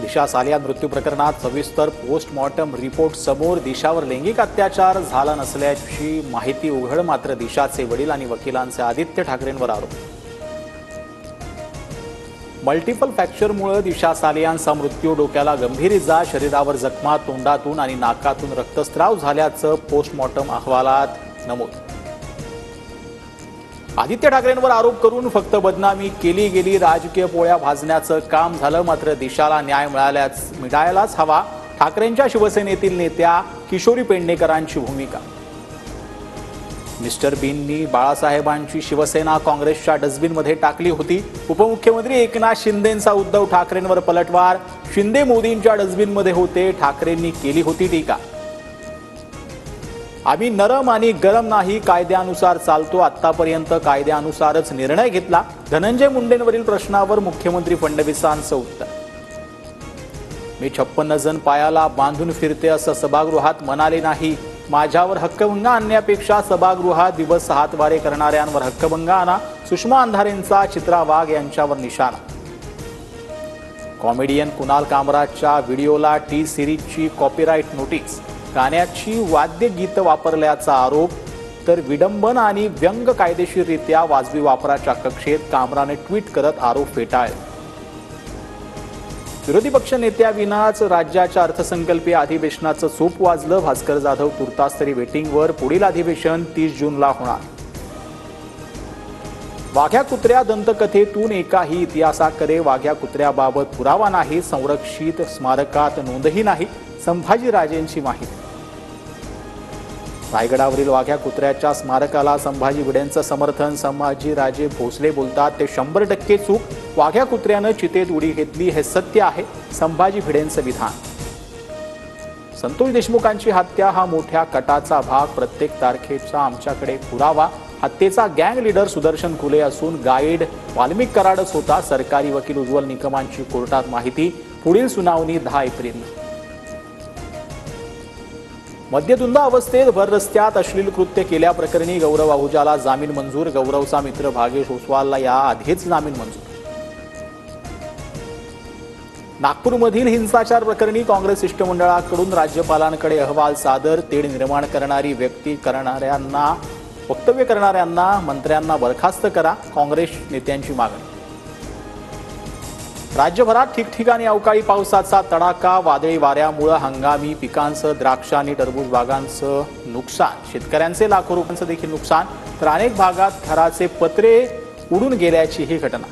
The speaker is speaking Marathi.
दिशा सालियान मृत्यू प्रकरणात सविस्तर पोस्टमॉर्टम रिपोर्ट समोर. दिशावर लैंगिक अत्याचार झाला नसल्याची माहिती उघड. मात्र दिशाचे वडील आणि वकिलांचे आदित्य ठाकरेंवर आरोप. मल्टिपल फ्रॅक्चरमुळे दिशा सालियानचा मृत्यू. डोक्याला गंभीर इजा, शरीरावर जखमा, तोंडातून आणि नाकातून रक्तस्राव झाल्याचं पोस्टमॉर्टम अहवालात नमूद. आदित्य ठाकरेंवर आरोप करून फक्त बदनामी केली गेली. राजकीय पोळ्या भाजण्याचं काम झालं. मात्र दिशाला न्याय मिळायलाच हवा. ठाकरेंच्या शिवसेनेतील नेत्या किशोरी पेडणेकरांची भूमिका. मिस्टर बीननी बाळासाहेबांची शिवसेना काँग्रेसच्या डस्टबिनमध्ये टाकली होती. उपमुख्यमंत्री एकनाथ शिंदेंचा उद्धव ठाकरेंवर पलटवार. शिंदे मोदींच्या डस्टबिनमध्ये होते, ठाकरेंनी केली होती टीका. आम्ही नरम आणि गरम नाही, कायद्यानुसार चालतो. आतापर्यंत कायद्यानुसारच निर्णय घेतला. धनंजय मुंडेंवरील प्रश्नावर मुख्यमंत्री फडणवीसांचं उत्तर. मी 56 जण पायाला बांधून फिरते असं सभागृहात म्हणाले नाही. माझ्यावर हक्कभंग आणण्यापेक्षा सभागृहात दिवस हातवारे करणाऱ्यांवर हक्कभंग आणा. सुषमा अंधारेंचा चित्रा वाघ यांच्यावर निशाणा. कॉमेडियन कुणाल कामराजच्या व्हिडिओला टी सिरीजची कॉपीराईट नोटीस. गाण्याची वाद्यगीत वापरल्याचा आरोप. तर विडंबन आणि व्यंग कायदेशीररित्या वाजवी वापराच्या कक्षेत. कामराने ट्विट करत आरोप फेटाळले. विरोधी पक्ष नेत्याविनाच राज्याच्या अर्थसंकल्पीय अधिवेशनाचं सूप वाजलं. भास्कर जाधव तुर्तास तरी वेटिंगवर. पुढील अधिवेशन 30 जूनला होणार. वाघ्या कुत्र्या दंतकथेतून एकाही इतिहासाकडे वाघ्या कुत्र्याबाबत पुरावा नाही. संरक्षित स्मारकात नोंदही नाही. संभाजीराजेंची माहिती. रायगडावरील वाघ्या कुत्र्याच्या स्मारकाला संभाजी भिडेंचं समर्थन. संभाजीराजे भोसले बोलतात ते 100% चूक. वाघ्या कुत्र्यानं चितेत उडी घेतली हे सत्य आहे. संभाजी भिडेंचं विधान. संतोष देशमुखांची हत्या हा मोठ्या कटाचा भाग. प्रत्येक तारखेचा आमच्याकडे पुरावा. हत्येचा गँग लीडर सुदर्शन खुले असून गाईड वाल्मिक कराडच होता. सरकारी वकील उज्ज्वल निकमांची कोर्टात माहिती. पुढील सुनावणी 10 एप्रिल. मद्यधुंद अवस्थेत भर रस्त्यात अश्लील कृत्य केल्याप्रकरणी गौरव आहुजाला जामीन मंजूर. गौरवचा मित्र भागेश ओसवालला याआधीच जामीन मंजूर. नागपूरमधील हिंसाचार प्रकरणी काँग्रेस शिष्टमंडळाकडून राज्यपालांकडे अहवाल सादर. तेढ निर्माण करणारी वक्तव्य करणाऱ्यांना मंत्र्यांना बरखास्त करा. काँग्रेस नेत्यांची मागणी. राज्यभरात ठिकठिकाणी अवकाळी पावसाचा तडाखा. वादळी वाऱ्यामुळे हंगामी पिकांचं, द्राक्ष आणि टरबूज बागांचं नुकसान. शेतकऱ्यांचे लाखो रुपयांचं देखील नुकसान. तर अनेक भागात घराचे पत्रे उडून गेल्याची ही घटना.